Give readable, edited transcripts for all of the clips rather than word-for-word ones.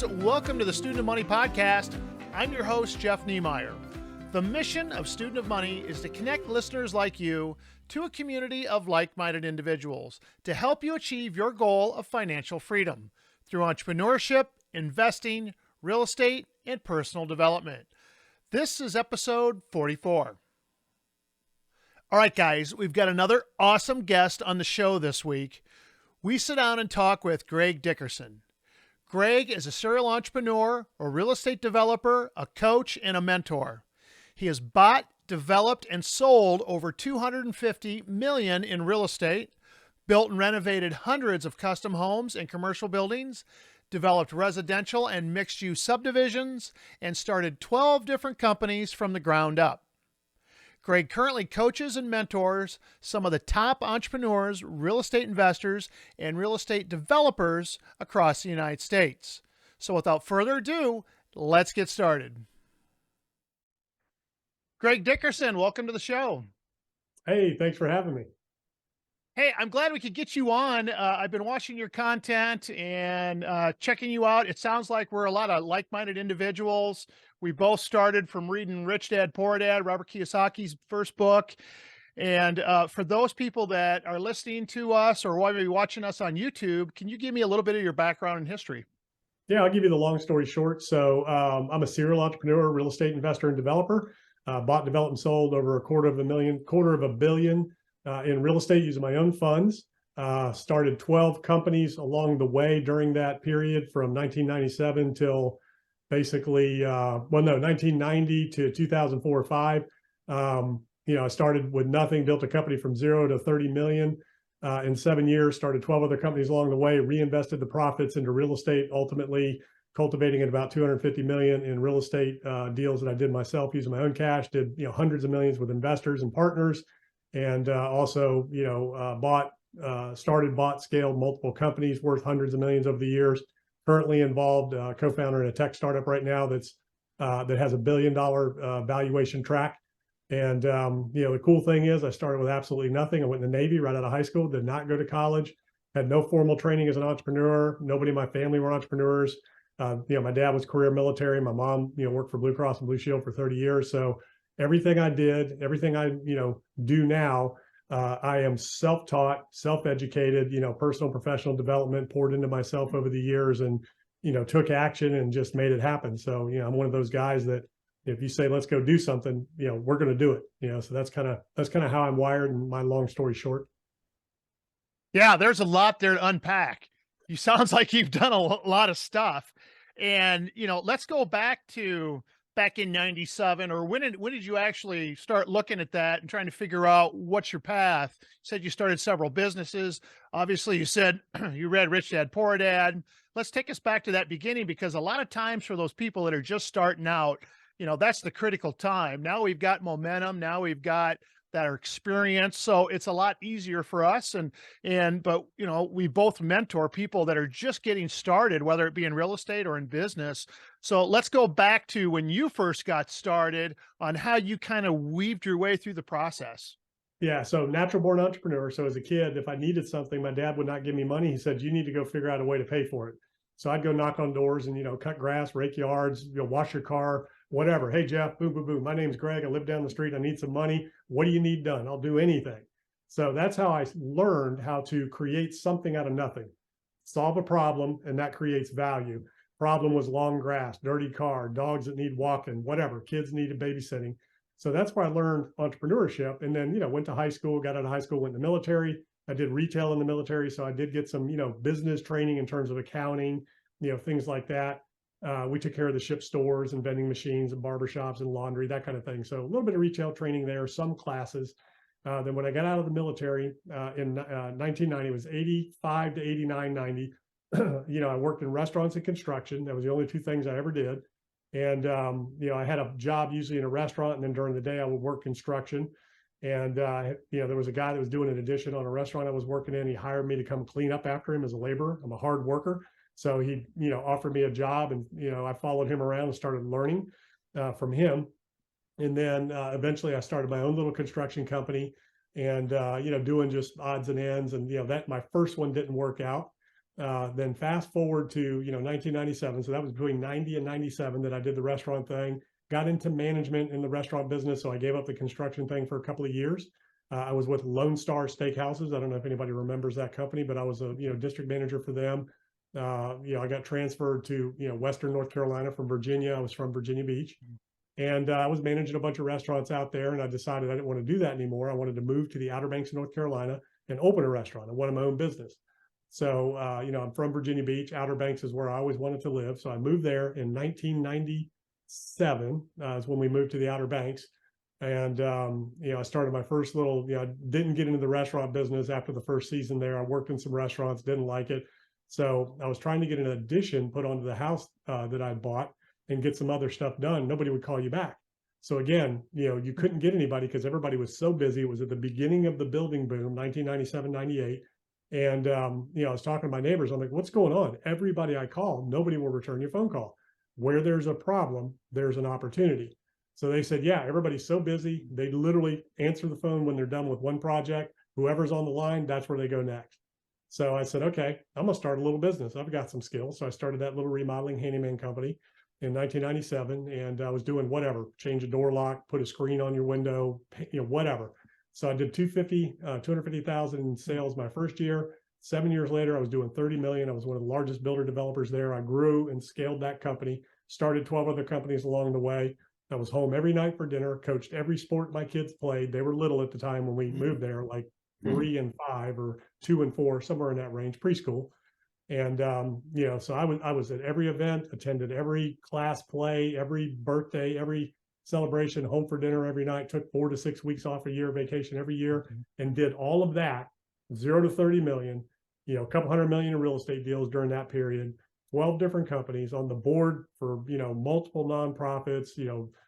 guys. Welcome to the Student of Money podcast. I'm your host, Jeff Niemeyer. The mission of Student of Money is to connect listeners like you to a community of like-minded individuals to help you achieve your goal of financial freedom through entrepreneurship, investing, real estate, and personal development. This is episode 44. All right, guys, we've got another awesome guest on the show this week. We sit down and talk with Greg Dickerson. Greg is a serial entrepreneur, a real estate developer, a coach, and a mentor. He has bought, developed, and sold over $250 million in real estate, built and renovated hundreds of custom homes and commercial buildings, developed residential and mixed-use subdivisions, and started 12 different companies from the ground up. Greg currently coaches and mentors some of the top entrepreneurs, real estate investors, and real estate developers across the United States. So without further ado, let's get started. Greg Dickerson, welcome to the show. Hey, thanks for having me. Hey, I'm glad we could get you on. I've been watching your content and checking you out. It sounds like we're a lot of like-minded individuals. We both started from reading Rich Dad, Poor Dad, Robert Kiyosaki's first book. And for those people that are listening to us or maybe watching us on YouTube, can you give me a little bit of your background and history? Yeah, I'll give you the long story short. So I'm a serial entrepreneur, real estate investor, and developer. Bought, developed, and sold over $250 million in real estate using my own funds. Started 12 companies along the way during that period from 1997 till basically, 1990 to 2004 or 5. I started with nothing, built a company from 0 to 30 million in 7 years, started 12 other companies along the way, reinvested the profits into real estate, ultimately cultivating at about 250 million in real estate deals that I did myself using my own cash, did, hundreds of millions with investors and partners. And also, bought, scaled multiple companies worth hundreds of millions over the years. Currently involved, co-founder in a tech startup right now that has $1 billion valuation track. And the cool thing is, I started with absolutely nothing. I went in the Navy right out of high school, did not go to college, had no formal training as an entrepreneur. Nobody in my family were entrepreneurs. My dad was career military. My mom, worked for Blue Cross and Blue Shield for 30 years. So everything I did, everything I, do now, I am self-taught, self-educated, personal, professional development poured into myself over the years and, took action and just made it happen. So, I'm one of those guys that if you say, let's go do something, we're going to do it, so that's kind of how I'm wired and my long story short. Yeah, there's a lot there to unpack. You sounds like you've done a lot of stuff. And, let's go back in 97, or when did you actually start looking at that and trying to figure out what's your path? You said you started several businesses. Obviously you said you read Rich Dad, Poor Dad. Let's take us back to that beginning, because a lot of times for those people that are just starting out, that's the critical time. Now we've got momentum. Now we've got that are experienced. So it's a lot easier for us. But we both mentor people that are just getting started, whether it be in real estate or in business. So let's go back to when you first got started on how you kind of weaved your way through the process. Yeah. So natural born entrepreneur. So as a kid, if I needed something, my dad would not give me money. He said, you need to go figure out a way to pay for it. So I'd go knock on doors and, cut grass, rake yards, wash your car, whatever. Hey, Jeff, boom, boom, boom. My name's Greg. I live down the street. I need some money. What do you need done? I'll do anything. So that's how I learned how to create something out of nothing, solve a problem, and that creates value. Problem was long grass, dirty car, dogs that need walking, whatever, kids needed babysitting. So that's where I learned entrepreneurship. And then, went to high school, got out of high school, went in the military. I did retail in the military. So I did get some, business training in terms of accounting, things like that. We took care of the ship stores and vending machines and barbershops and laundry, that kind of thing. So a little bit of retail training there, some classes. Then when I got out of the military in 1990, it was 85 to 89, 90. I worked in restaurants and construction. That was the only two things I ever did. And, I had a job usually in a restaurant, and then during the day I would work construction. And, there was a guy that was doing an addition on a restaurant I was working in. He hired me to come clean up after him as a laborer. I'm a hard worker. So he, offered me a job, and, I followed him around and started learning from him. And then eventually I started my own little construction company and, doing just odds and ends. And, that my first one didn't work out. Then fast forward to, 1997. So that was between 90 and 97 that I did the restaurant thing, got into management in the restaurant business. So I gave up the construction thing for a couple of years. I was with Lone Star Steakhouses. I don't know if anybody remembers that company, but I was a, district manager for them. I got transferred to, Western North Carolina from Virginia. I was from Virginia Beach. And I was managing a bunch of restaurants out there, and I decided I didn't want to do that anymore. I wanted to move to the Outer Banks of North Carolina and open a restaurant. I wanted my own business. So, I'm from Virginia Beach. Outer Banks is where I always wanted to live. So I moved there in 1997 is when we moved to the Outer Banks. And, I started my first little, I didn't get into the restaurant business after the first season there. I worked in some restaurants, didn't like it. So I was trying to get an addition put onto the house that I bought and get some other stuff done. Nobody would call you back. So again, you couldn't get anybody because everybody was so busy. It was at the beginning of the building boom, 1997, 98. And, I was talking to my neighbors. I'm like, what's going on? Everybody I call, nobody will return your phone call. Where there's a problem, there's an opportunity. So they said, yeah, everybody's so busy. They literally answer the phone when they're done with one project. Whoever's on the line, that's where they go next. So I said, okay, I'm going to start a little business. I've got some skills. So I started that little remodeling handyman company in 1997. And I was doing whatever, change a door lock, put a screen on your window, whatever. So I did 250,000 in sales my first year. 7 years later, I was doing 30 million. I was one of the largest builder developers there. I grew and scaled that company, started 12 other companies along the way. I was home every night for dinner, coached every sport my kids played. They were little at the time when we moved there, like 3 and 5 or 2 and 4, somewhere in that range, preschool. And, so I was at every event, attended every class play, every birthday, every celebration, home for dinner every night, took 4 to 6 weeks off a year, vacation every year, and did all of that, 0 to 30 million, a couple $100 million in real estate deals during that period, 12 different companies, on the board for, multiple nonprofits,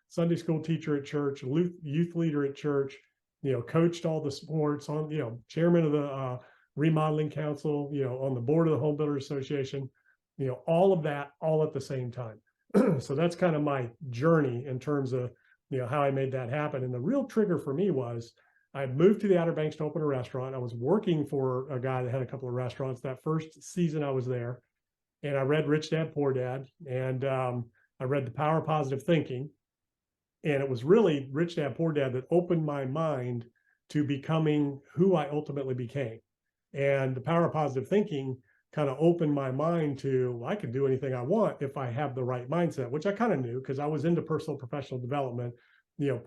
Sunday school teacher at church, youth leader at church, coached all the sports, on, chairman of the remodeling council, on the board of the Home Builders Association, all of that all at the same time. So that's kind of my journey in terms of, how I made that happen. And the real trigger for me was I moved to the Outer Banks to open a restaurant. I was working for a guy that had a couple of restaurants that first season I was there. And I read Rich Dad, Poor Dad, and I read The Power of Positive Thinking. And it was really Rich Dad, Poor Dad that opened my mind to becoming who I ultimately became. And The Power of Positive Thinking kind of opened my mind to, I can do anything I want if I have the right mindset, which I kind of knew because I was into personal professional development,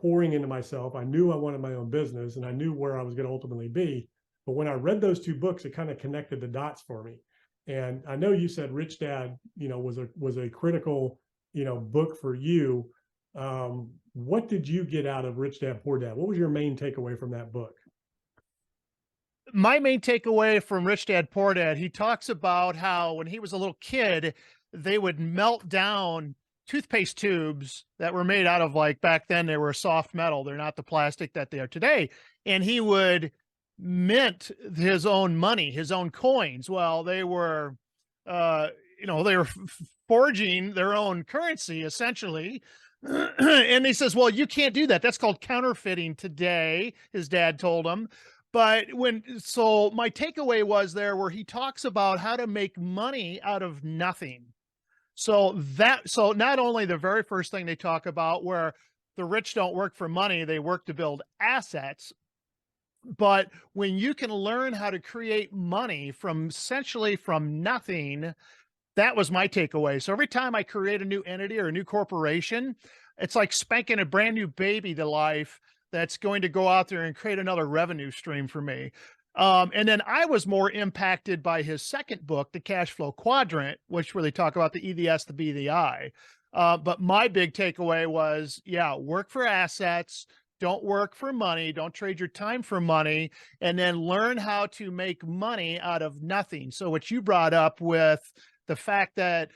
pouring into myself. I knew I wanted my own business and I knew where I was going to ultimately be. But when I read those two books, it kind of connected the dots for me. And I know you said Rich Dad, was a critical, book for you. What did you get out of Rich Dad, Poor Dad? What was your main takeaway from that book? My main takeaway from Rich Dad Poor Dad, he talks about how when he was a little kid, they would melt down toothpaste tubes that were made out of, like, back then they were soft metal. They're not the plastic that they are today. And he would mint his own money, his own coins. Well, they were, they were forging their own currency essentially. And he says, well, you can't do that. That's called counterfeiting today, his dad told him. But so my takeaway was there where he talks about how to make money out of nothing. So not only the very first thing they talk about where the rich don't work for money, they work to build assets. But when you can learn how to create money from essentially from nothing, that was my takeaway. So every time I create a new entity or a new corporation, it's like spanking a brand new baby to life that's going to go out there and create another revenue stream for me. And then I was more impacted by his second book, The Cash Flow Quadrant, which really talk about the E, the S, the B, the I. But my big takeaway was, work for assets, don't work for money, don't trade your time for money, and then learn how to make money out of nothing. So what you brought up with the fact that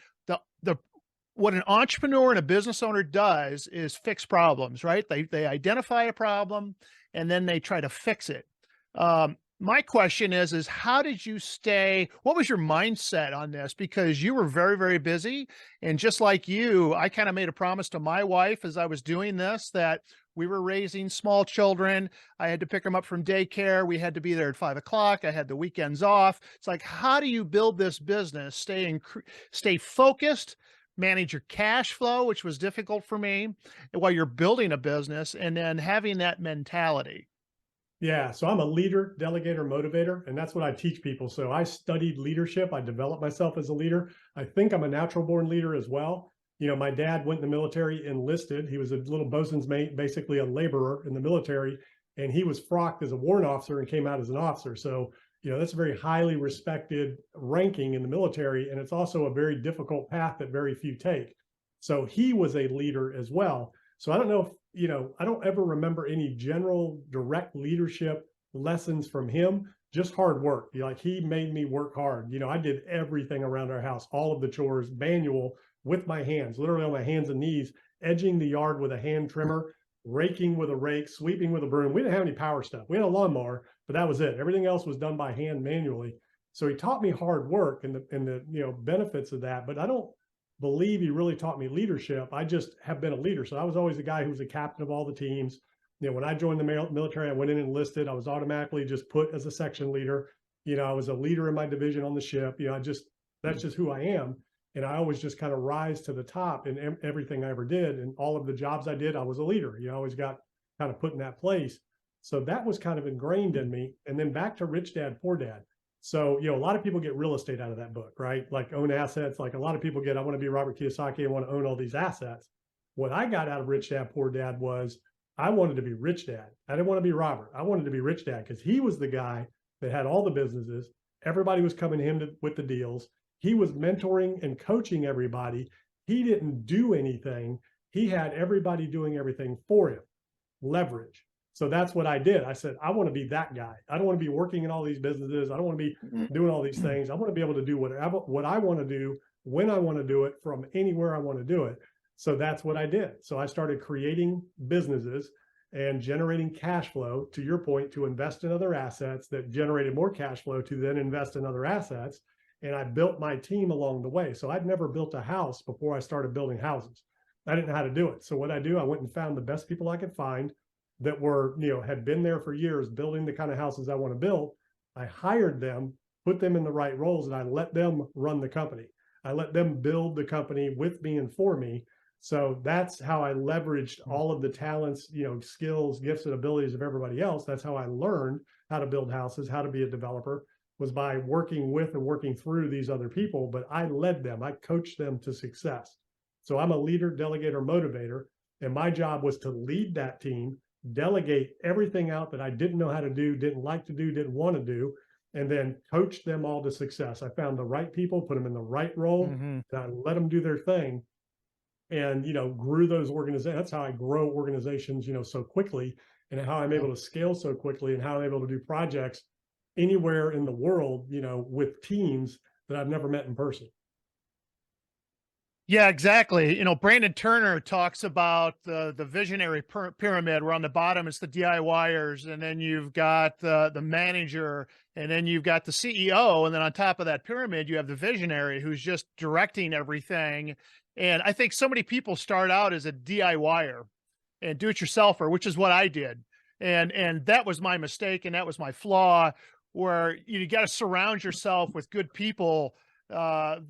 what an entrepreneur and a business owner does is fix problems, right? They identify a problem and then they try to fix it. My question is how did you stay what was your mindset on this? Because you were very, very busy, and just like you, I kinda made a promise to my wife as I was doing this that we were raising small children. I had to pick them up from daycare. We had to be there at 5 o'clock. I had the weekends off. It's like, how do you build this business, stay focused, manage your cash flow, which was difficult for me, while you're building a business, and then having that mentality? Yeah, so I'm a leader, delegator, motivator, and that's what I teach people. So I studied leadership. I developed myself as a leader. I think I'm a natural born leader as well. My dad went in the military, enlisted. He was a little bosun's mate, basically a laborer in the military, and he was frocked as a warrant officer and came out as an officer. So, that's a very highly respected ranking in the military, and it's also a very difficult path that very few take. So he was a leader as well. So I don't know if I don't ever remember any general direct leadership lessons from him, just hard work. Like he made me work hard. I did everything around our house, all of the chores, manual with my hands, literally on my hands and knees, edging the yard with a hand trimmer, raking with a rake, sweeping with a broom. We didn't have any power stuff. We had a lawnmower, but that was it. Everything else was done by hand manually. So he taught me hard work and the benefits of that. But I don't believe he really taught me leadership. I just have been a leader. So I was always the guy who was a captain of all the teams. When I joined the military, I went in and enlisted. I was automatically just put as a section leader. I was a leader in my division on the ship. That's just who I am. And I always just kind of rise to the top in everything I ever did. And all of the jobs I did, I was a leader. I always got kind of put in that place. So that was kind of ingrained in me. And then back to Rich Dad, Poor Dad. So, a lot of people get real estate out of that book, right? Like own assets. Like a lot of people get, I want to be Robert Kiyosaki. I want to own all these assets. What I got out of Rich Dad, Poor Dad was I wanted to be Rich Dad. I didn't want to be Robert. I wanted to be Rich Dad because he was the guy that had all the businesses. Everybody was coming to him with the deals. He was mentoring and coaching everybody. He didn't do anything. He had everybody doing everything for him. Leverage. So that's what I did. I said, I want to be that guy. I don't want to be working in all these businesses. I don't want to be doing all these things. I want to be able to do what I want to do, when I want to do it, from anywhere I want to do it. So that's what I did. So I started creating businesses and generating cash flow, to your point, to invest in other assets that generated more cash flow to then invest in other assets. And I built my team along the way. So I'd never built a house before I started building houses. I didn't know how to do it. So what I do, I went and found the best people I could find that were, had been there for years building the kind of houses I want to build. I hired them, put them in the right roles, and I let them run the company. I let them build the company with me and for me. So that's how I leveraged all of the talents, skills, gifts, and abilities of everybody else. That's how I learned how to build houses, how to be a developer, was by working with and working through these other people. But I led them, I coached them to success. So I'm a leader, delegator, motivator. And my job was to lead that team, delegate everything out that I didn't know how to do, didn't like to do, didn't want to do, and then coach them all to success. I found the right people, put them in the right role, and I let them do their thing, and grew those organizations. That's how I grow organizations, so quickly, and how I'm able to scale so quickly, and how I'm able to do projects anywhere in the world, with teams that I've never met in person. Yeah, exactly. Brandon Turner talks about the visionary pyramid, where on the bottom it's the DIYers, and then you've got the manager, and then you've got the CEO, and then on top of that pyramid you have the visionary who's just directing everything. And I think so many people start out as a DIYer and do-it-yourselfer, which is what I did, and that was my mistake, and that was my flaw. Where you got to surround yourself with good people that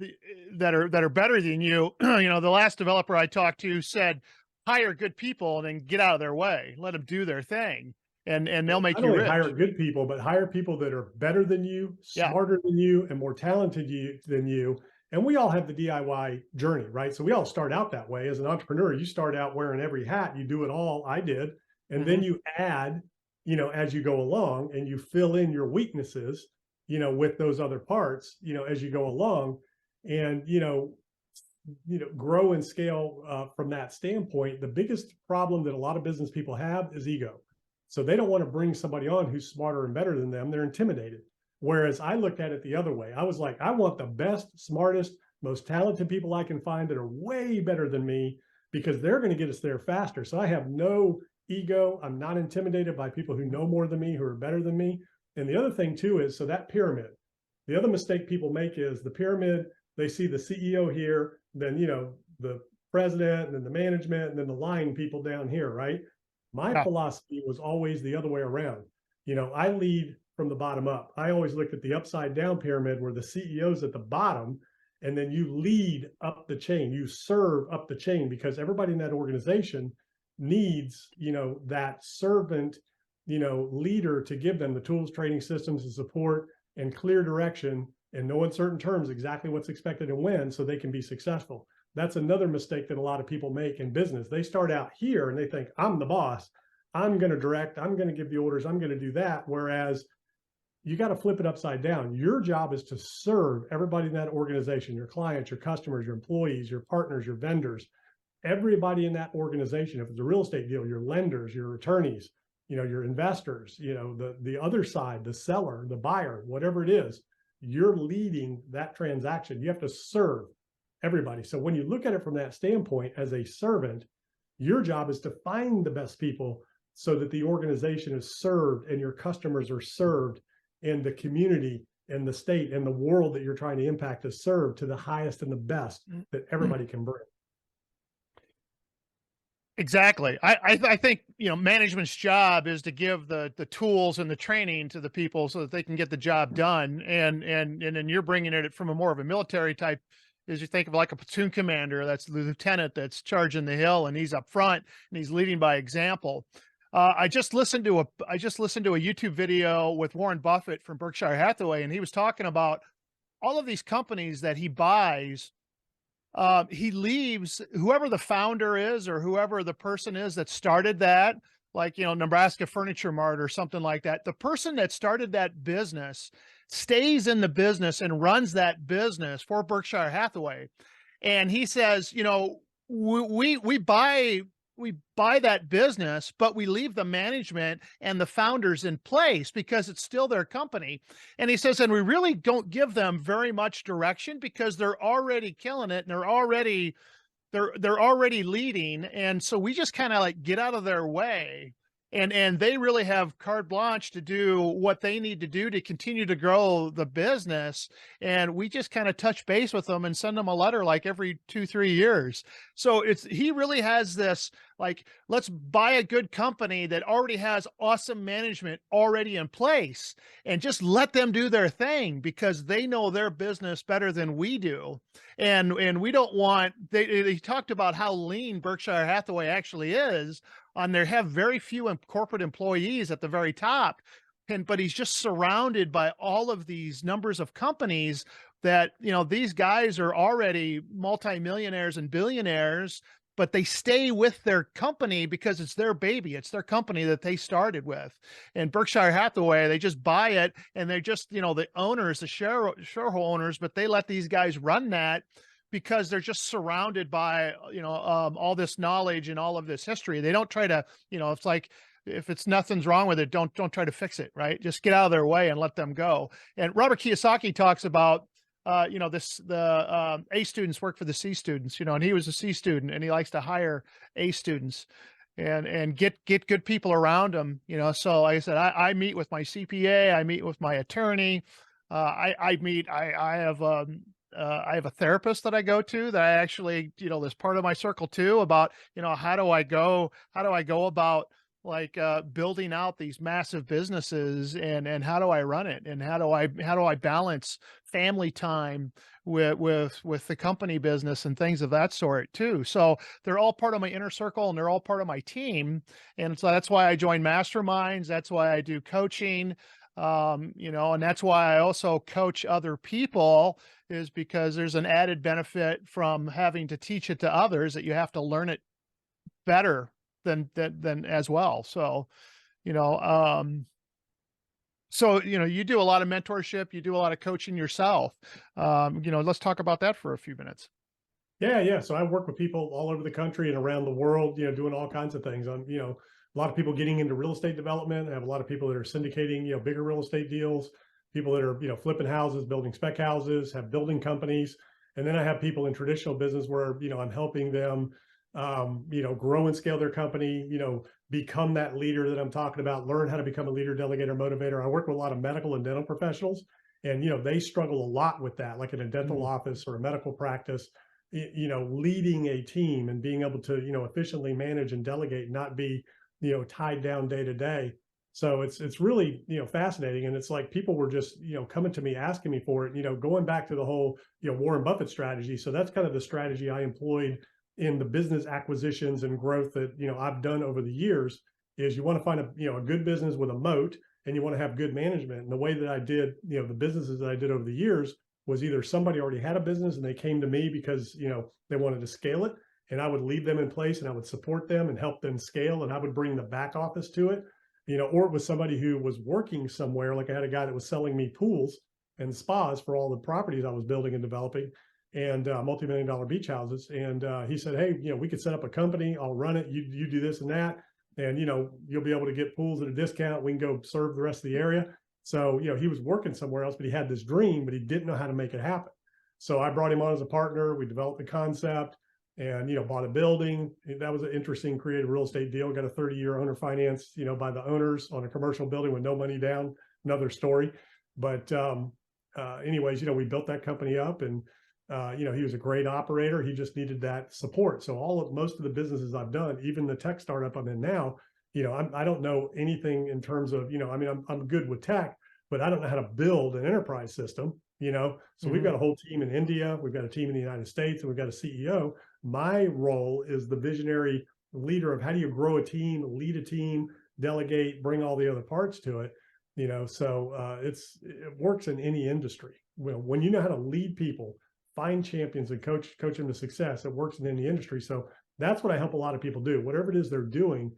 are better than you. The last developer I talked to said, hire good people and then get out of their way, let them do their thing, and they'll make Not you only rich. hire good people, but hire people that are better than you, Yeah. smarter than you, and more talented than you. And we all have the DIY journey, right? So we all start out that way. As an entrepreneur, you start out wearing every hat, you do it all. I did. And then you add, as you go along, and you fill in your weaknesses, with those other parts, as you go along, and, grow and scale from that standpoint. The biggest problem that a lot of business people have is ego. So they don't want to bring somebody on who's smarter and better than them. They're intimidated. Whereas I looked at it the other way. I was like, I want the best, smartest, most talented people I can find that are way better than me, because they're going to get us there faster. So I have no ego. I'm not intimidated by people who know more than me, who are better than me. And the other thing too is, so that pyramid, the other mistake people make is the pyramid, they see the CEO here, then, the president, and then the management, and then the line people down here, right? My Yeah. philosophy was always the other way around. I lead from the bottom up. I always looked at the upside down pyramid where the CEO's at the bottom, and then you lead up the chain, you serve up the chain, because everybody in that organization needs, that servant, leader to give them the tools, training, systems, and support, and clear direction, and no uncertain terms exactly what's expected and when, so they can be successful. That's another mistake that a lot of people make in business. They start out here and they think, I'm the boss, I'm going to direct, I'm going to give the orders, I'm going to do that. Whereas you got to flip it upside down. Your job is to serve everybody in that organization, your clients, your customers, your employees, your partners, your vendors, everybody in that organization. If it's a real estate deal, your lenders, your attorneys, your investors, the other side, the seller, the buyer, whatever it is, you're leading that transaction. You have to serve everybody. So when you look at it from that standpoint as a servant, your job is to find the best people so that the organization is served and your customers are served, and the community and the state and the world that you're trying to impact is served to the highest and the best that everybody can bring. Exactly. I think, management's job is to give the tools and the training to the people so that they can get the job done. And then you're bringing it from a more of a military type, as you think of like a platoon commander, that's the lieutenant that's charging the hill, and he's up front and he's leading by example. I just listened to a YouTube video with Warren Buffett from Berkshire Hathaway, and he was talking about all of these companies that he buys. He leaves whoever the founder is or whoever the person is that started that, like, Nebraska Furniture Mart or something like that. The person that started that business stays in the business and runs that business for Berkshire Hathaway. And he says, we buy that business, but we leave the management and the founders in place because it's still their company. And he says, and we really don't give them very much direction because they're already killing it and they're already leading. And so we just kind of like get out of their way. And they really have carte blanche to do what they need to do to continue to grow the business. And we just kind of touch base with them and send them a letter like every 2-3 years. So he really has this, like, let's buy a good company that already has awesome management already in place and just let them do their thing because they know their business better than we do. And we don't want, they talked about how lean Berkshire Hathaway actually is. They have very few corporate employees at the very top, but he's just surrounded by all of these numbers of companies that, these guys are already multimillionaires and billionaires, but they stay with their company because it's their baby. It's their company that they started with. And Berkshire Hathaway, they just buy it and they're just, the owners, the shareholders, but they let these guys run that because they're just surrounded by, all this knowledge and all of this history. They don't try to, it's like, if it's nothing's wrong with it, don't try to fix it, right? Just get out of their way and let them go. And Robert Kiyosaki talks about, the A students work for the C students, and he was a C student and he likes to hire A students and get good people around him, So like I said, I meet with my CPA, I meet with my attorney. I have a therapist that I go to that I actually, that's part of my circle too, about, how do I go about like building out these massive businesses and how do I run it and how do I balance family time with the company business and things of that sort too. So they're all part of my inner circle and they're all part of my team. And so that's why I join masterminds. That's why I do coaching. And that's why I also coach other people, is because there's an added benefit from having to teach it to others that you have to learn it better than as well. So, you do a lot of mentorship, you do a lot of coaching yourself. Let's talk about that for a few minutes. Yeah. So I work with people all over the country and around the world, doing all kinds of things. A lot of people getting into real estate development. I have a lot of people that are syndicating, bigger real estate deals, people that are, flipping houses, building spec houses, have building companies. And then I have people in traditional business where, I'm helping them, grow and scale their company, become that leader that I'm talking about, learn how to become a leader, delegator, motivator. I work with a lot of medical and dental professionals, and, they struggle a lot with that, like in a dental office or a medical practice, leading a team and being able to, efficiently manage and delegate, not be, tied down day to day. So it's really, fascinating. And it's like people were just, coming to me, asking me for it, going back to the whole, Warren Buffett strategy. So that's kind of the strategy I employed in the business acquisitions and growth that, I've done over the years. Is you want to find a good business with a moat, and you want to have good management. And the way that I did, the businesses that I did over the years was either somebody already had a business and they came to me because, they wanted to scale it, and I would leave them in place and I would support them and help them scale. And I would bring the back office to it, or it was somebody who was working somewhere. Like I had a guy that was selling me pools and spas for all the properties I was building and developing, and multi-million-dollar beach houses. And he said, hey, we could set up a company. I'll run it. You do this and that. And, you'll be able to get pools at a discount. We can go serve the rest of the area. So, he was working somewhere else, but he had this dream, but he didn't know how to make it happen. So I brought him on as a partner. We developed the concept and, bought a building. That was an interesting creative real estate deal. Got a 30-year owner finance, by the owners on a commercial building with no money down. Another story. But anyways, we built that company up, and he was a great operator. He just needed that support. So most of the businesses I've done, even the tech startup I'm in now, I don't know anything in terms of, I'm good with tech, but I don't know how to build an enterprise system, So we've got a whole team in India, we've got a team in the United States, and we've got a CEO. My role is the visionary leader of how do you grow a team, lead a team, delegate, bring all the other parts to it, So it works in any industry. Well, when you know how to lead people, find champions and coach them to success, it works in any industry. So that's what I help a lot of people do. Whatever it is they're doing,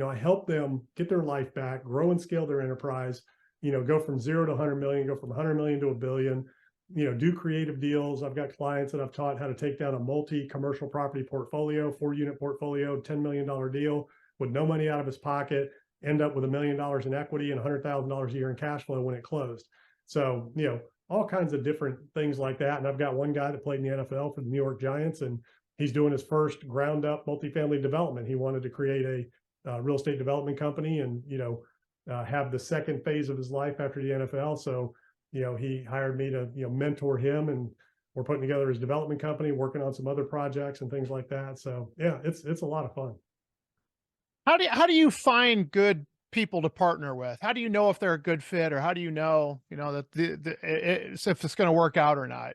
I help them get their life back, grow and scale their enterprise, go from 0 to 100 million, go from 100 million to a billion, do creative deals. I've got clients that I've taught how to take down a multi-commercial property portfolio, 4-unit portfolio, $10 million deal with no money out of his pocket, end up with $1 million in equity and $100,000 a year in cash flow when it closed. So, all kinds of different things like that. And I've got one guy that played in the NFL for the New York Giants, and he's doing his first ground up multifamily development. He wanted to create a real estate development company and, have the second phase of his life after the NFL. So, he hired me to, mentor him, and we're putting together his development company, working on some other projects and things like that. So yeah, it's a lot of fun. How do you find good people to partner with? How do you know if they're a good fit, or how do you know, that if it's going to work out or not?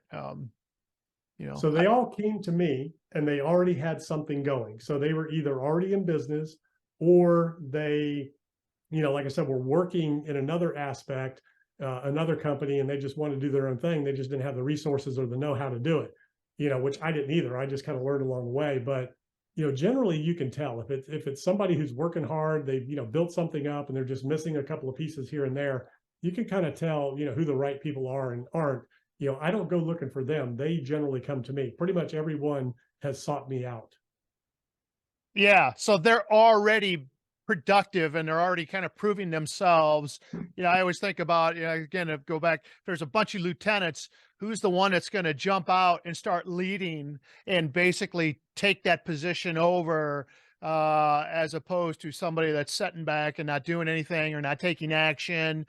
So they all came to me and they already had something going. So they were either already in business, or they, like I said, were working in another aspect, another company, and they just wanted to do their own thing. They just didn't have the resources or the know-how to do it, which I didn't either. I just kind of learned along the way. But generally you can tell if it's somebody who's working hard, they've, built something up and they're just missing a couple of pieces here and there. You can kind of tell, who the right people are and aren't. I don't go looking for them. They generally come to me. Pretty much everyone has sought me out. Yeah. So they're already productive and they're already kind of proving themselves. I always think about, again, go back, there's a bunch of lieutenants, who's the one that's going to jump out and start leading and basically take that position over, as opposed to somebody that's sitting back and not doing anything or not taking action,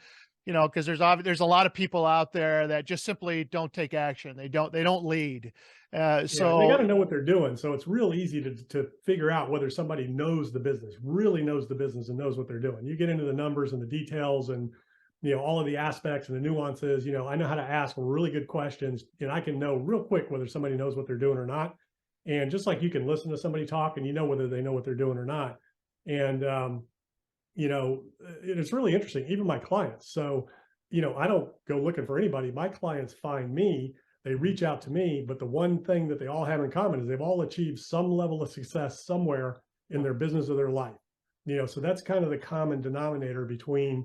because there's a lot of people out there that just simply don't take action. They don't lead. Yeah, So they got to know what they're doing. So it's real easy to figure out whether somebody knows the business, really knows the business and knows what they're doing. You get into the numbers and the details and, all of the aspects and the nuances. I know how to ask really good questions, and I can know real quick whether somebody knows what they're doing or not. And just like you can listen to somebody talk and whether they know what they're doing or not. And, it's really interesting, even my clients. So, I don't go looking for anybody. My clients find me. They reach out to me, but the one thing that they all have in common is they've all achieved some level of success somewhere in their business or their life. So that's kind of the common denominator between,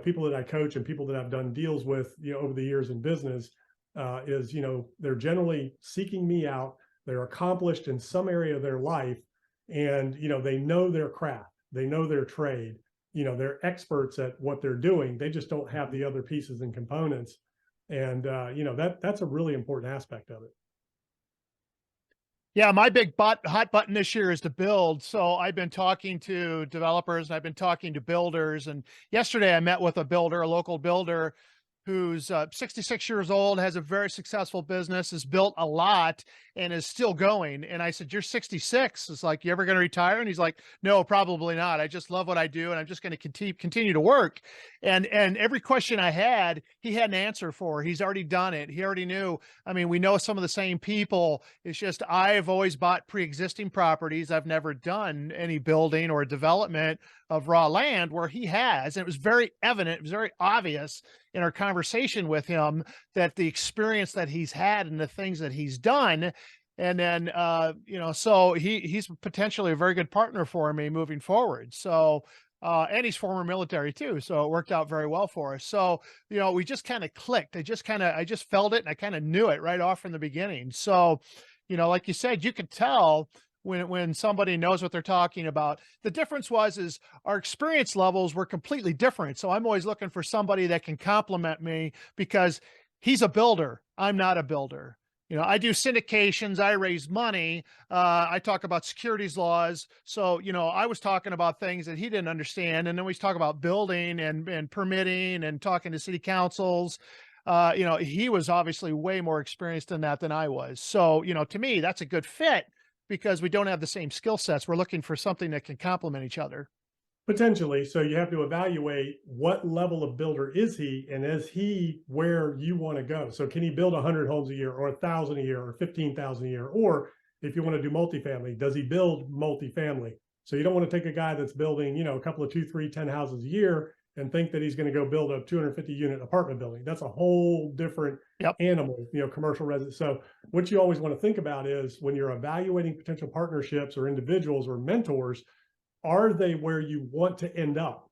people that I coach and people that I've done deals with, over the years in business, is, they're generally seeking me out. They're accomplished in some area of their life, and, they know their craft, they know their trade, they're experts at what they're doing. They just don't have the other pieces and components. And, that's a really important aspect of it. Yeah, my big hot button this year is to build. So I've been talking to developers and I've been talking to builders. And yesterday I met with a builder, a local builder who's 66 years old, has a very successful business, has built a lot and is still going. And I said, "You're 66." It's like, "You ever going to retire?" And he's like, "No, probably not. I just love what I do and I'm just going to continue to work." And every question I had, he had an answer for. He's already done it. He already knew. I mean, we know some of the same people. It's just I've always bought pre-existing properties. I've never done any building or development of raw land where he has. And it was very evident, it was very obvious in our conversation with him that the experience that he's had and the things that he's done. And then so he's potentially a very good partner for me moving forward. So and he's former military too. So it worked out very well for us. So, we just kind of clicked. I just felt it and I kind of knew it right off from the beginning. So, like you said, you could tell when somebody knows what they're talking about. The difference is our experience levels were completely different. So I'm always looking for somebody that can complement me because he's a builder. I'm not a builder. I do syndications, I raise money, I talk about securities laws. So, I was talking about things that he didn't understand. And then we talk about building and permitting and talking to city councils. He was obviously way more experienced in that than I was. So, to me, that's a good fit because we don't have the same skill sets. We're looking for something that can complement each other. Potentially. So you have to evaluate what level of builder is he, and is he where you want to go? So can he build 100 homes a year or 1,000 a year or 15,000 a year? Or if you want to do multifamily, does he build multifamily? So you don't want to take a guy that's building, a couple of 2, 3, 10 houses a year and think that he's going to go build a 250 unit apartment building. That's a whole different animal, commercial residence. So what you always want to think about is when you're evaluating potential partnerships or individuals or mentors, are they where you want to end up,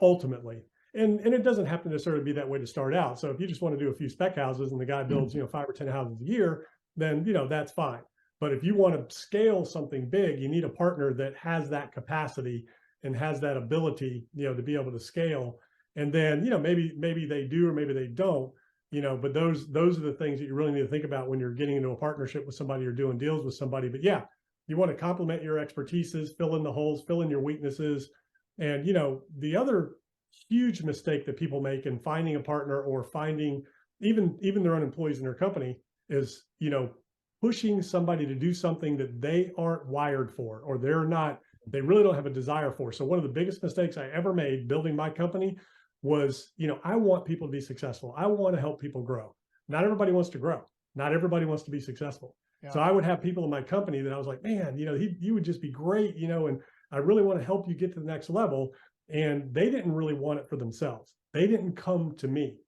ultimately? And it doesn't have to necessarily be that way to start out. So if you just want to do a few spec houses and the guy builds, 5 or 10 houses a year, then, that's fine. But if you want to scale something big, you need a partner that has that capacity and has that ability, to be able to scale. And then, maybe they do, or maybe they don't, but those are the things that you really need to think about when you're getting into a partnership with somebody or doing deals with somebody. But yeah, you want to complement your expertises, fill in the holes, fill in your weaknesses. And, the other huge mistake that people make in finding a partner or finding even their own employees in their company is, pushing somebody to do something that they aren't wired for, or they really don't have a desire for. So one of the biggest mistakes I ever made building my company was, I want people to be successful. I want to help people grow. Not everybody wants to grow. Not everybody wants to be successful. So I would have people in my company that I was like, man, you would just be great, and I really want to help you get to the next level. And they didn't really want it for themselves. They didn't come to me.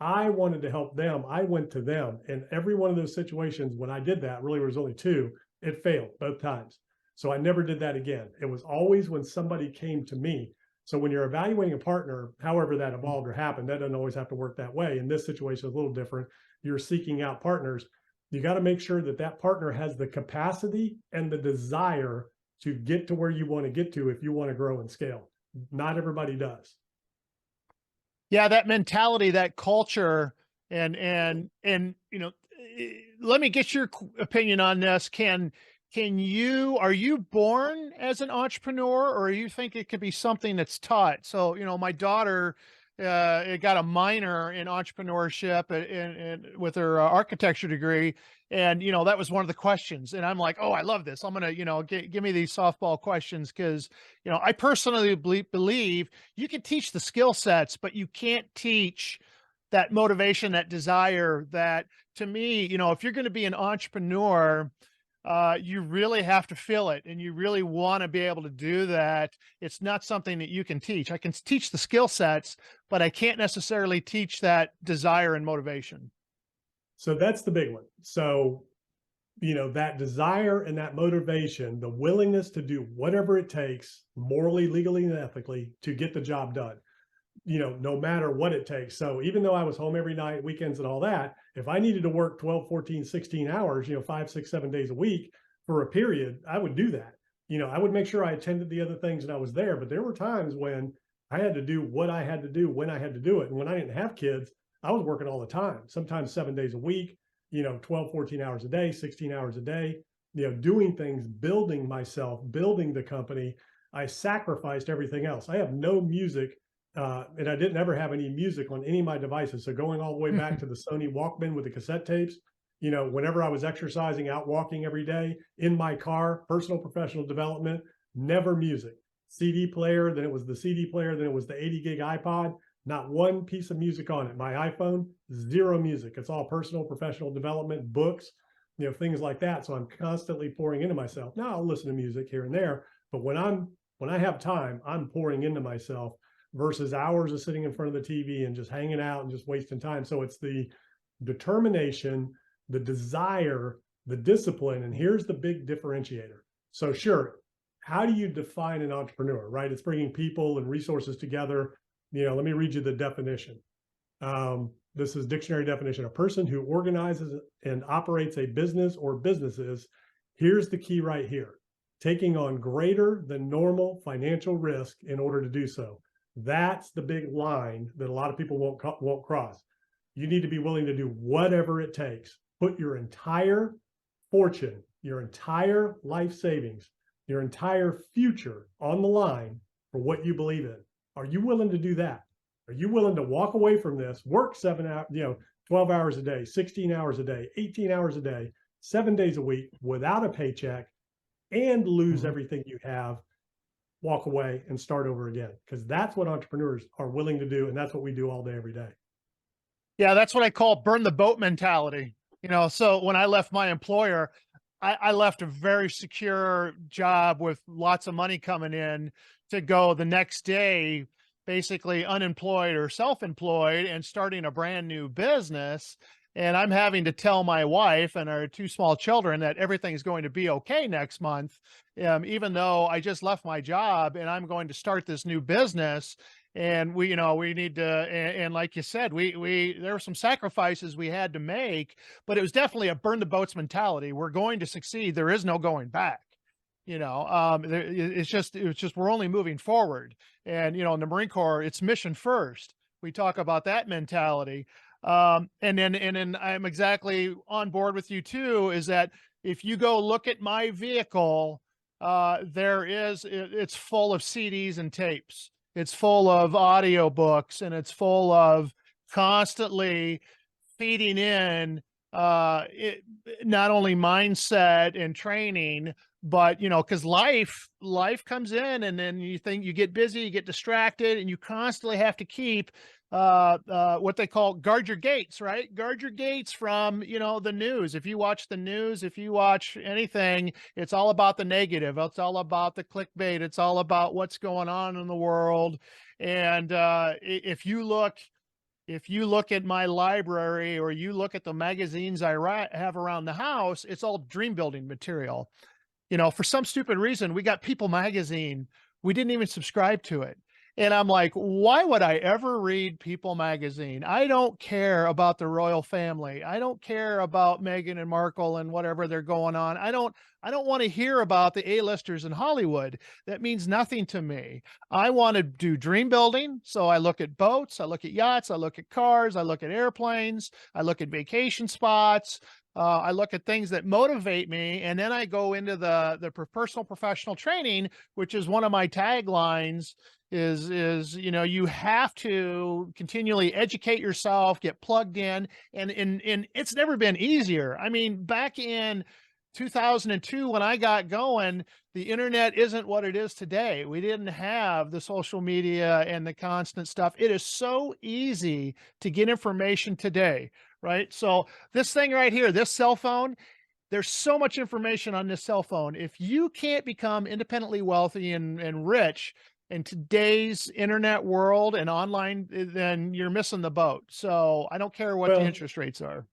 I wanted to help them. I went to them. And every one of those situations, when I did that, really was only 2, it failed both times. So I never did that again. It was always when somebody came to me. So when you're evaluating a partner, however that evolved or happened, that doesn't always have to work that way. In this situation, it's a little different. You're seeking out partners. You got to make sure that that partner has the capacity and the desire to get to where you want to get to if you want to grow and scale. Not everybody does. Yeah, that mentality, that culture, and let me get your opinion on this. Are you born as an entrepreneur, or you think it could be something that's taught? So, my daughter got a minor in entrepreneurship and with her architecture degree. And, that was one of the questions. And I'm like, oh, I love this. I'm going to, give me these softball questions. Cause, I personally believe you can teach the skill sets, but you can't teach that motivation, that desire. That, to me, if you're going to be an entrepreneur, you really have to feel it, and you really want to be able to do that. It's not something that you can teach. I can teach the skill sets, but I can't necessarily teach that desire and motivation. So that's the big one. So, that desire and that motivation, the willingness to do whatever it takes, morally, legally, and ethically, to get the job done, no matter what it takes. So even though I was home every night, weekends and all that, if I needed to work 12, 14, 16 hours, 5, 6, 7 days a week for a period, I would do that. I would make sure I attended the other things and I was there. But there were times when I had to do what I had to do when I had to do it. And when I didn't have kids, I was working all the time, sometimes 7 days a week, 12, 14 hours a day, 16 hours a day. doing things, building myself, building the company, I sacrificed everything else. I have no music, and I didn't ever have any music on any of my devices. So going all the way back to the Sony Walkman with the cassette tapes, whenever I was exercising, out walking every day, in my car, personal, professional development, never music. CD player, then it was the CD player, then it was the 80 gig iPod, not one piece of music on it. My iPhone, zero music. It's all personal, professional development, books, things like that. So I'm constantly pouring into myself. Now I'll listen to music here and there, but when I have time, I'm pouring into myself versus hours of sitting in front of the TV and just hanging out and just wasting time. So it's the determination, the desire, the discipline. And here's the big differentiator. So sure, how do you define an entrepreneur, right? It's bringing people and resources together. Let me read you the definition. This is dictionary definition: a person who organizes and operates a business or businesses. Here's the key right here: taking on greater than normal financial risk in order to do so. That's the big line that a lot of people won't cross. You need to be willing to do whatever it takes. Put your entire fortune, your entire life savings, your entire future on the line for what you believe in. Are you willing to do that? Are you willing to walk away from this, work 7 hours, 12 hours a day, 16 hours a day, 18 hours a day, 7 days a week without a paycheck, and lose everything you have, walk away and start over again? Because that's what entrepreneurs are willing to do. And that's what we do all day, every day. Yeah, that's what I call burn the boat mentality. So when I left my employer, I left a very secure job with lots of money coming in to go the next day, basically unemployed or self-employed, and starting a brand new business. And I'm having to tell my wife and our 2 small children that everything's going to be okay next month, even though I just left my job and I'm going to start this new business. And we need to, and like you said, there were some sacrifices we had to make, but it was definitely a burn the boats mentality. We're going to succeed. There is no going back. It's just we're only moving forward. And in the Marine Corps, it's mission first. We talk about that mentality. And then I'm exactly on board with you too, is that if you go look at my vehicle, it's full of CDs and tapes. It's full of audiobooks, and it's full of constantly feeding in not only mindset and training, but because life comes in, and then you get busy, you get distracted, and you constantly have to keep what they call guard your gates, right? Guard your gates from, the news. If you watch the news, if you watch anything, it's all about the negative. It's all about the clickbait. It's all about what's going on in the world. And if you look at my library, or you look at the magazines I have around the house, it's all dream building material. For some stupid reason, we got People magazine. We didn't even subscribe to it. And I'm like, why would I ever read People magazine? I don't care about the royal family. I don't care about Meghan and Markle and whatever they're going on. I don't want to hear about the A-listers in Hollywood. That means nothing to me. I want to do dream building. So I look at boats, I look at yachts, I look at cars, I look at airplanes, I look at vacation spots. I look at things that motivate me, and then I go into the personal professional training, which is one of my taglines. Is you have to continually educate yourself, get plugged in, and it's never been easier. I mean, back in 2002, when I got going, the internet isn't what it is today. We didn't have the social media and the constant stuff. It is so easy to get information today, right? So this thing right here, this cell phone, there's so much information on this cell phone. If you can't become independently wealthy and rich in today's internet world and online, then you're missing the boat. So I don't care what the interest rates are.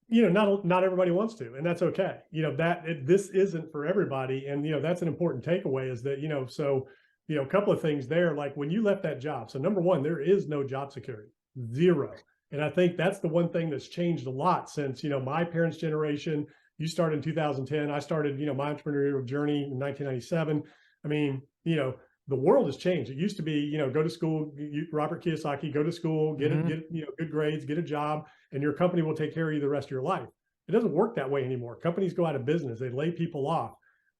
Not everybody wants to, and that's okay. This isn't for everybody. And, that's an important takeaway, is that, a couple of things there, like when you left that job. So number one, there is no job security, zero. And I think that's the one thing that's changed a lot since, my parents' generation. You started in 2010. I started, my entrepreneurial journey in 1997. I mean, the world has changed. It used to be, go to school, Robert Kiyosaki, go to school, get good grades, get a job, and your company will take care of you the rest of your life. It doesn't work that way anymore. Companies go out of business. They lay people off.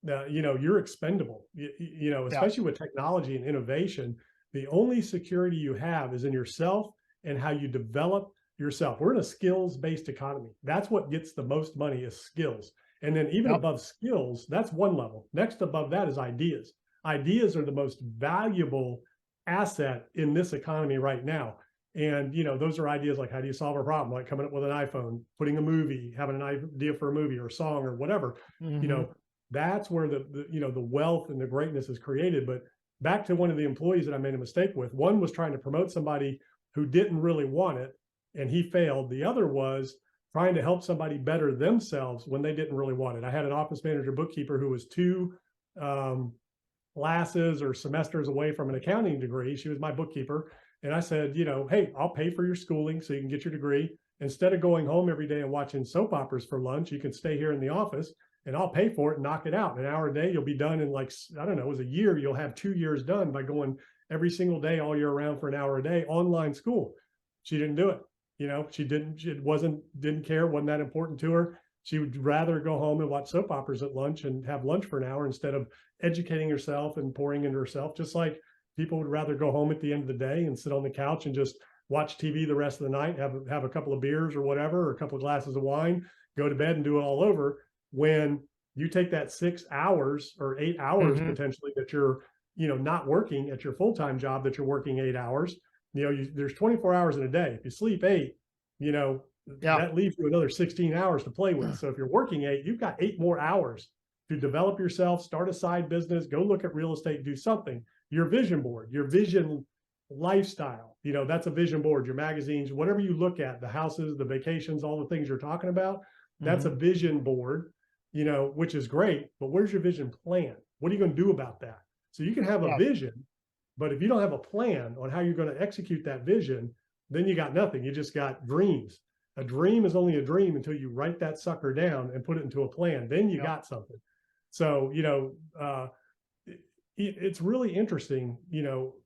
You're expendable, Yeah. especially with technology and innovation. The only security you have is in yourself and how you develop yourself. We're in a skills-based economy. That's what gets the most money, is skills. And then even Yep. above skills, that's one level. Next above that is ideas. Ideas are the most valuable asset in this economy right now. And those are ideas like, how do you solve a problem? Like coming up with an iPhone, putting a movie, having an idea for a movie or a song or whatever. Mm-hmm. That's where the wealth and the greatness is created. But back to one of the employees that I made a mistake with. One was trying to promote somebody who didn't really want it, and he failed. The other was trying to help somebody better themselves when they didn't really want it. I had an office manager bookkeeper who was two classes or semesters away from an accounting degree. She was my bookkeeper. And I said, hey, I'll pay for your schooling so you can get your degree. Instead of going home every day and watching soap operas for lunch, you can stay here in the office and I'll pay for it and knock it out. An hour a day, you'll be done in, like, I don't know, it was a year. You'll have 2 years done by going every single day, all year round, for an hour a day, online school. She didn't do it. She didn't care, wasn't that important to her. She would rather go home and watch soap operas at lunch and have lunch for an hour instead of educating herself and pouring into herself. Just like people would rather go home at the end of the day and sit on the couch and just watch TV the rest of the night, have a couple of beers or whatever, or a couple of glasses of wine, go to bed and do it all over. When you take that 6 hours or 8 hours Mm-hmm. potentially that you're, not working at your full-time job, that you're working 8 hours, there's 24 hours in a day. If you sleep 8, Yeah. that leaves you another 16 hours to play with. So if you're working 8, you've got 8 more hours to develop yourself, start a side business, go look at real estate, do something. Your vision board, your vision lifestyle, that's a vision board. Your magazines, whatever you look at, the houses, the vacations, all the things you're talking about, that's Mm-hmm. a vision board, which is great. But where's your vision plan? What are you going to do about that? So you can have a Yeah. vision, but if you don't have a plan on how you're going to execute that vision, then you got nothing. You just got dreams. A dream is only a dream until you write that sucker down and put it into a plan. Then you got something. So, it's really interesting,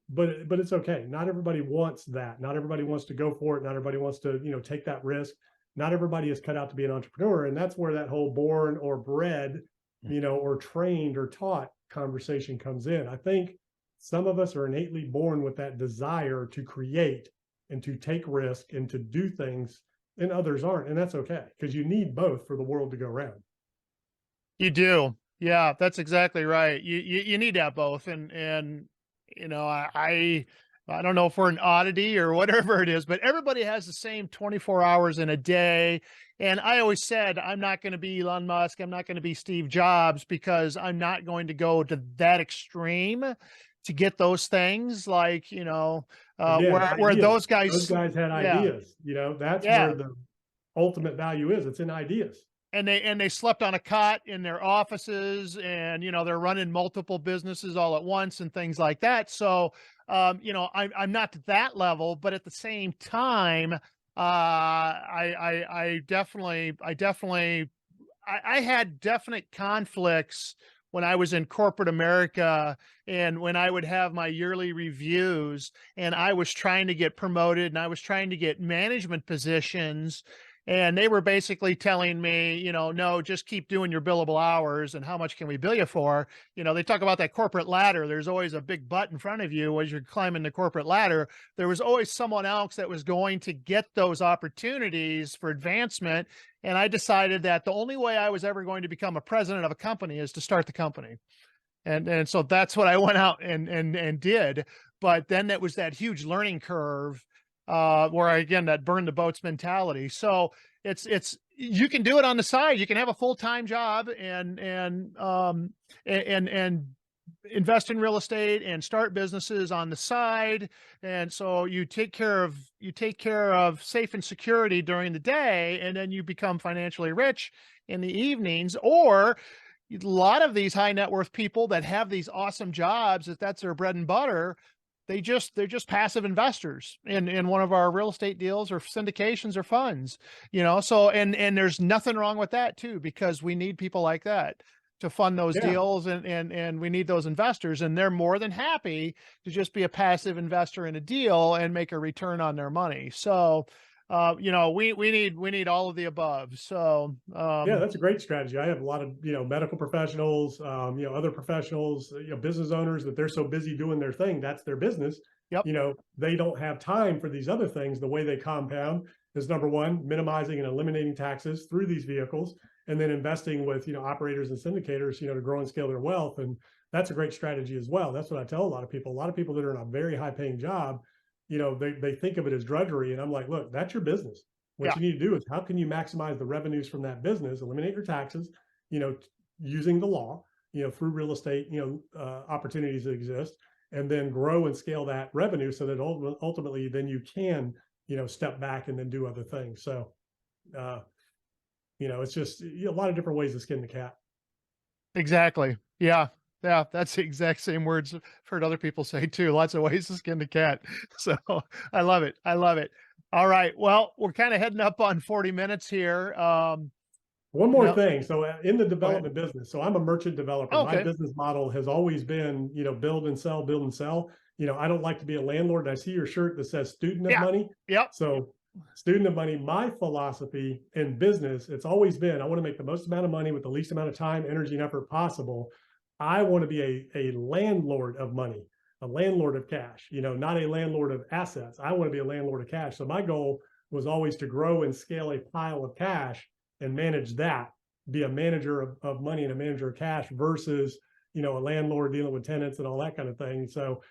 but it's okay. Not everybody wants that. Not everybody wants to go for it. Not everybody wants to, take that risk. Not everybody is cut out to be an entrepreneur. And that's where that whole born or bred, or trained or taught conversation comes in. I think some of us are innately born with that desire to create and to take risk and to do things, and others aren't. And that's okay, because you need both for the world to go round. You do. Yeah, that's exactly right. You need to have both. And I don't know if we're an oddity or whatever it is, but everybody has the same 24 hours in a day. And I always said, I'm not going to be Elon Musk. I'm not going to be Steve Jobs, because I'm not going to go to that extreme to get those things. Like, Again, where ideas. those guys, Those guys had yeah, ideas. That's yeah. where the ultimate value is. It's in ideas. And they slept on a cot in their offices, and they're running multiple businesses all at once and things like that. So I'm not to that level, but at the same time, I definitely I had definite conflicts when I was in corporate America, and when I would have my yearly reviews and I was trying to get promoted and I was trying to get management positions. And they were basically telling me, no, just keep doing your billable hours. And how much can we bill you for? They talk about that corporate ladder. There's always a big butt in front of you as you're climbing the corporate ladder. There was always someone else that was going to get those opportunities for advancement. And I decided that the only way I was ever going to become a president of a company is to start the company. And so that's what I went out and did. But then that was that huge learning curve, where again, that burn the boats mentality. So you can do it on the side. You can have a full-time job and invest in real estate and start businesses on the side. And so you take care of safe and security during the day, and then you become financially rich in the evenings. Or a lot of these high net worth people that have these awesome jobs, that's their bread and butter, they're just passive investors in one of our real estate deals or syndications or funds, so, and there's nothing wrong with that too, because we need people like that to fund those deals, and we need those investors, and they're more than happy to just be a passive investor in a deal and make a return on their money. So we need all of the above. So, Yeah, that's a great strategy. I have a lot of, medical professionals, other professionals, business owners that they're so busy doing their thing. That's their business. yep. They don't have time for these other things. The way they compound is number one, minimizing and eliminating taxes through these vehicles, and then investing with, operators and syndicators, to grow and scale their wealth. And that's a great strategy as well. That's what I tell a lot of people. A lot of people that are in a very high paying job, they think of it as drudgery. And I'm like, look, that's your business. What Yeah. you need to do is how can you maximize the revenues from that business, eliminate your taxes, using the law, through real estate, opportunities that exist, and then grow and scale that revenue so that ultimately then you can, step back and then do other things. So, it's just a lot of different ways to skin the cat. Exactly. Yeah. Yeah. That's the exact same words I've heard other people say too. Lots of ways to skin the cat. So I love it. I love it. All right. Well, we're kind of heading up on 40 minutes here. One You more know, thing. So in the go ahead. development business, so I'm a merchant developer. My Okay. business model has always been, build and sell, build and sell. I don't like to be a landlord. I see your shirt that says student of Yeah. money. Yep. So student of money, my philosophy in business, it's always been, I want to make the most amount of money with the least amount of time, energy, and effort possible. I want to be a landlord of money, a landlord of cash, not a landlord of assets. I want to be a landlord of cash. So my goal was always to grow and scale a pile of cash and manage that, be a manager of money and a manager of cash versus, a landlord dealing with tenants and all that kind of thing. So,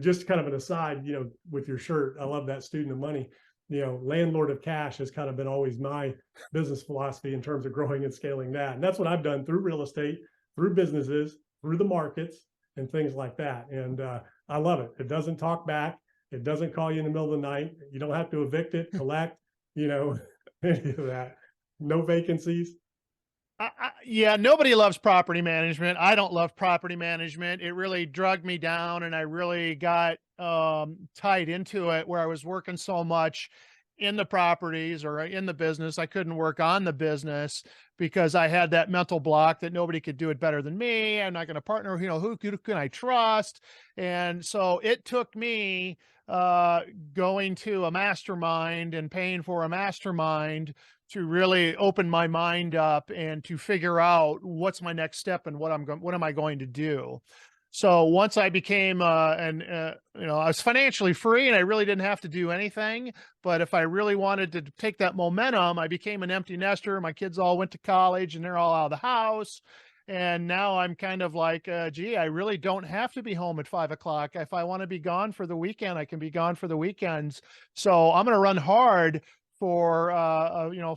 just kind of an aside, with your shirt, I love that student of money. Landlord of cash has kind of been always my business philosophy in terms of growing and scaling that. And that's what I've done through real estate, through businesses, through the markets and things like that. And I love it. It doesn't talk back. It doesn't call you in the middle of the night. You don't have to evict it, collect, any of that. No vacancies. Yeah, nobody loves property management. I don't love property management. It really drugged me down and I really got tied into it where I was working so much in the properties or in the business. I couldn't work on the business because I had that mental block that nobody could do it better than me. I'm not going to partner, who can I trust? And so it took me going to a mastermind and paying for a mastermind to really open my mind up and to figure out what's my next step and what am I going to do. So once I became I was financially free and I really didn't have to do anything. But if I really wanted to take that momentum, I became an empty nester. My kids all went to college and they're all out of the house. And now I'm kind of like, gee, I really don't have to be home at 5 o'clock. If I want to be gone for the weekend, I can be gone for the weekends. So I'm going to run hard for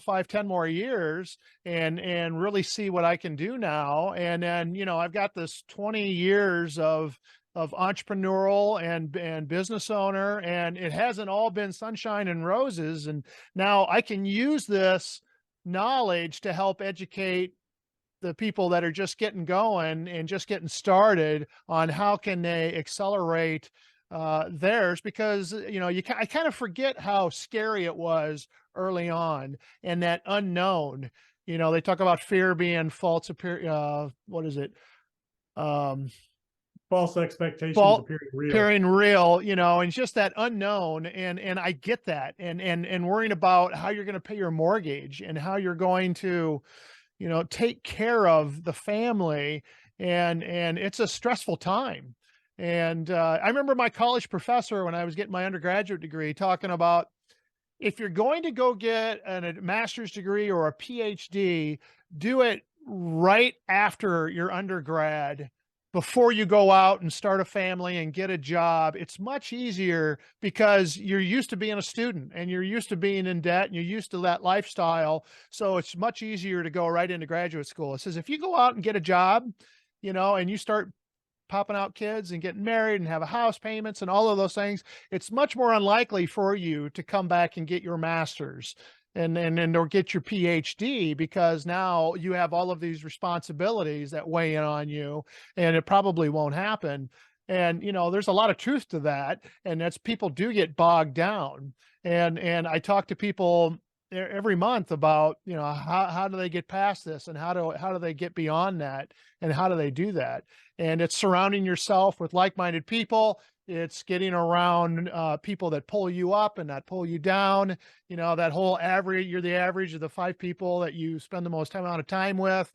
5, 10 more years and really see what I can do now. And then, I've got this 20 years of entrepreneurial and business owner, and it hasn't all been sunshine and roses. And now I can use this knowledge to help educate the people that are just getting going and just getting started on how can they accelerate theirs, because I kind of forget how scary it was early on and that unknown. They talk about fear being false what is it? False expectations False appearing real. appearing real, and just that unknown. And I get that. And worrying about how you're going to pay your mortgage and how you're going to take care of the family. And it's a stressful time. And I remember my college professor when I was getting my undergraduate degree talking about, if you're going to go get a master's degree or a PhD, do it right after your undergrad, before you go out and start a family and get a job. It's much easier because you're used to being a student and you're used to being in debt and you're used to that lifestyle. So it's much easier to go right into graduate school. It says, if you go out and get a job, and you start popping out kids and getting married and have a house payments and all of those things, it's much more unlikely for you to come back and get your master's and or get your PhD, because now you have all of these responsibilities that weigh in on you, and it probably won't happen. And there's a lot of truth to that, and that's, people do get bogged down. And I talk to people every month about how do they get past this, and how do they get beyond that, and how do they do that. And it's surrounding yourself with like-minded people. It's getting around people that pull you up and not pull you down. That whole average, you're the average of the 5 people that you spend the most amount of time with.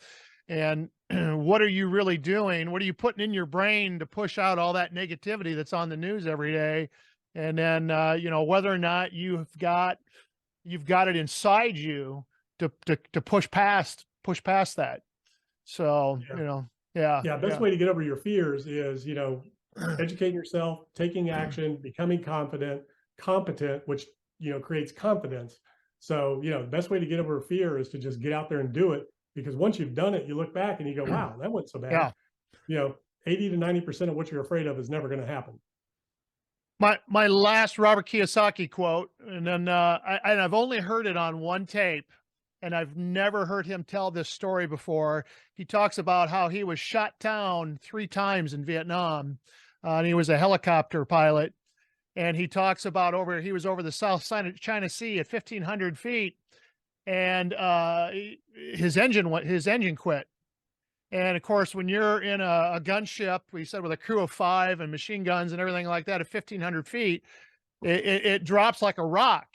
And what are you really doing? What are you putting in your brain to push out all that negativity that's on the news every day? And then, whether or not you've got it inside you to push past that. So, Yeah. yeah, Yeah. Best yeah. way to get over your fears is, educating yourself, taking action, becoming competent, which, creates confidence. So, the best way to get over fear is to just get out there and do it. Because once you've done it, you look back and you go, wow, that wasn't so bad. Yeah. You know, 80 to 90% of what you're afraid of is never going to happen. My last Robert Kiyosaki quote, and then I've only heard it on one tape, and I've never heard him tell this story before. He talks about how he was shot down 3 times in Vietnam, and he was a helicopter pilot. And he talks about he was over the South China Sea at 1,500 feet, and his engine quit. And of course, when you're in a gunship, we said with a crew of 5 and machine guns and everything like that at 1,500 feet, it drops like a rock.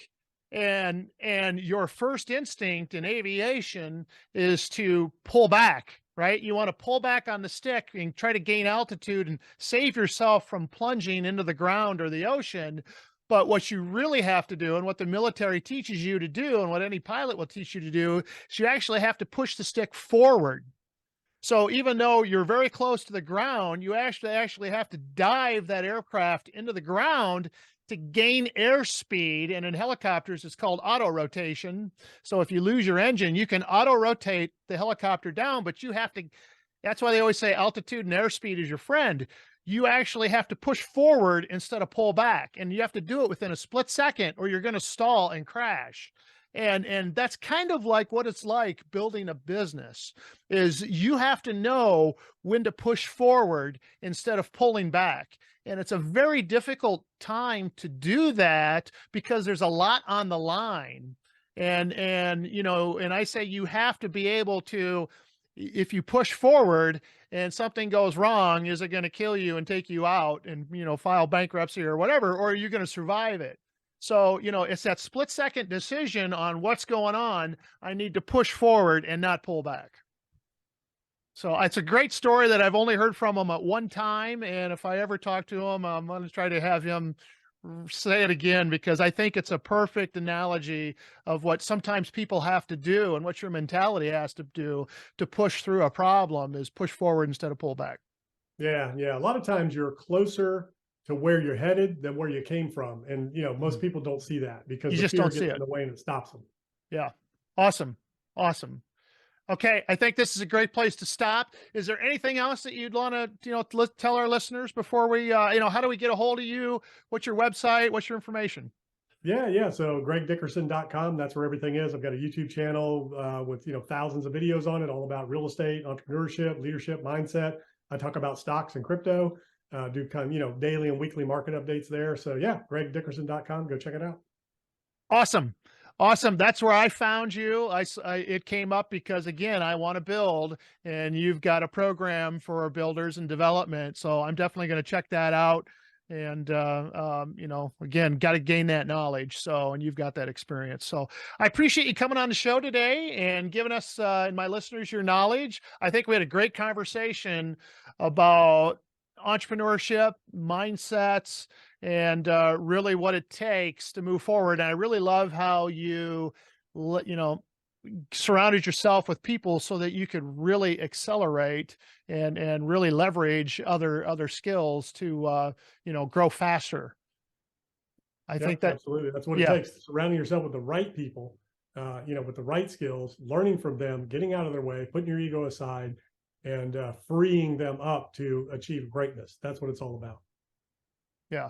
And your first instinct in aviation is to pull back, right? You want to pull back on the stick and try to gain altitude and save yourself from plunging into the ground or the ocean. But what you really have to do, and what the military teaches you to do, and what any pilot will teach you to do, is you actually have to push the stick forward. So even though you're very close to the ground, you actually have to dive that aircraft into the ground to gain airspeed. And in helicopters, it's called auto rotation. So if you lose your engine, you can auto rotate the helicopter down, but you have to. That's why they always say altitude and airspeed is your friend. You actually have to push forward instead of pull back, and you have to do it within a split second, or you're going to stall and crash. And that's kind of like what it's like building a business. Is you have to know when to push forward instead of pulling back. And it's a very difficult time to do that because there's a lot on the line. And I say you have to be able to, if you push forward and something goes wrong, is it going to kill you and take you out and, file bankruptcy or whatever, or are you going to survive it? So, it's that split second decision on what's going on. I need to push forward and not pull back. So it's a great story that I've only heard from him at one time. And if I ever talk to him, I'm going to try to have him say it again, because I think it's a perfect analogy of what sometimes people have to do and what your mentality has to do to push through a problem, is push forward instead of pull back. Yeah. Yeah. A lot of times you're closer to where you're headed than where you came from. And, most people don't see that because You the just fear don't see gets in it. the way and it stops them. Yeah. Awesome. Awesome. Okay, I think this is a great place to stop. Is there anything else that you'd want to, tell our listeners before we, how do we get a hold of you? What's your website? What's your information? Yeah, yeah. So gregdickerson.com, that's where everything is. I've got a YouTube channel with, thousands of videos on it, all about real estate, entrepreneurship, leadership, mindset. I talk about stocks and crypto, do kind of, daily and weekly market updates there. So yeah, gregdickerson.com, go check it out. Awesome. Awesome. That's where I found you. It came up because, again, I want to build, and you've got a program for builders and development. So I'm definitely going to check that out. And, again, got to gain that knowledge. So, and you've got that experience. So I appreciate you coming on the show today and giving us and my listeners your knowledge. I think we had a great conversation about entrepreneurship, mindsets, and really what it takes to move forward. And I really love how you, surrounded yourself with people so that you could really accelerate and really leverage other skills to grow faster. I think Yep, that, absolutely. That's what it yeah, takes. Surrounding yourself with the right people, with the right skills, learning from them, getting out of their way, putting your ego aside, and freeing them up to achieve greatness. That's what it's all about. yeah,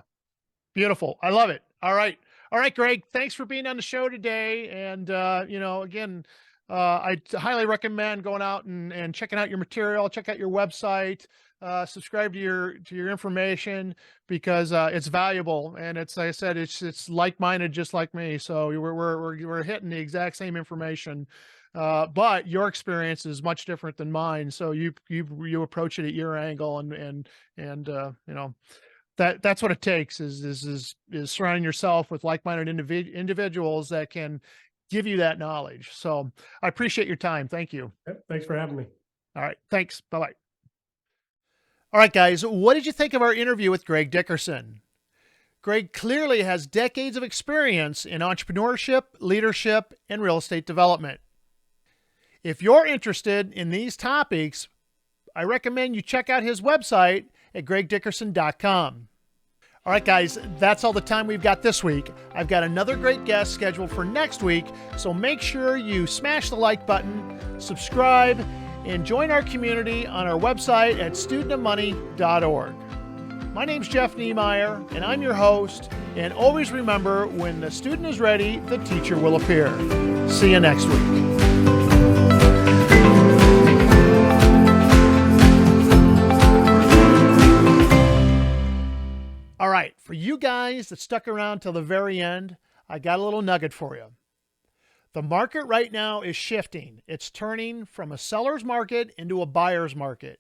beautiful. I love it. All right. All right, Greg, thanks for being on the show today. And, again, I highly recommend going out and checking out your material, check out your website, subscribe to your information, because it's valuable. And it's, like I said, it's like-minded, just like me. So we're hitting the exact same information. But your experience is much different than mine. So you approach it at your angle, and That's what it takes is surrounding yourself with like-minded individuals that can give you that knowledge. So I appreciate your time. Thank you. Yep, thanks for having me. All right. Thanks. Bye-bye. All right, guys. What did you think of our interview with Greg Dickerson? Greg clearly has decades of experience in entrepreneurship, leadership, and real estate development. If you're interested in these topics, I recommend you check out his website at gregdickerson.com. All right, guys, that's all the time we've got this week. I've got another great guest scheduled for next week, so make sure you smash the like button, subscribe, and join our community on our website at studentofmoney.org. My name's Jeff Niemeyer, and I'm your host. And always remember, when the student is ready, the teacher will appear. See you next week. All right, for you guys that stuck around till the very end, I got a little nugget for you. The market right now is shifting. It's turning from a seller's market into a buyer's market.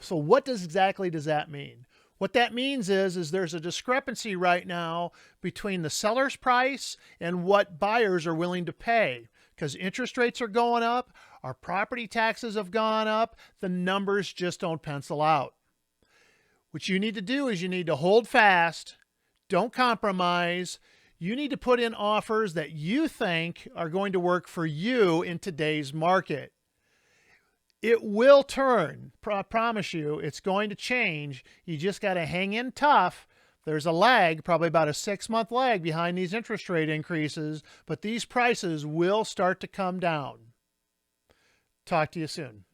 So what exactly does that mean? What that means is there's a discrepancy right now between the seller's price and what buyers are willing to pay, because interest rates are going up, our property taxes have gone up, the numbers just don't pencil out. What you need to do is you need to hold fast, don't compromise. You need to put in offers that you think are going to work for you in today's market. It will turn. I promise you, it's going to change. You just got to hang in tough. There's a lag, probably about a 6-month lag behind these interest rate increases, but these prices will start to come down. Talk to you soon.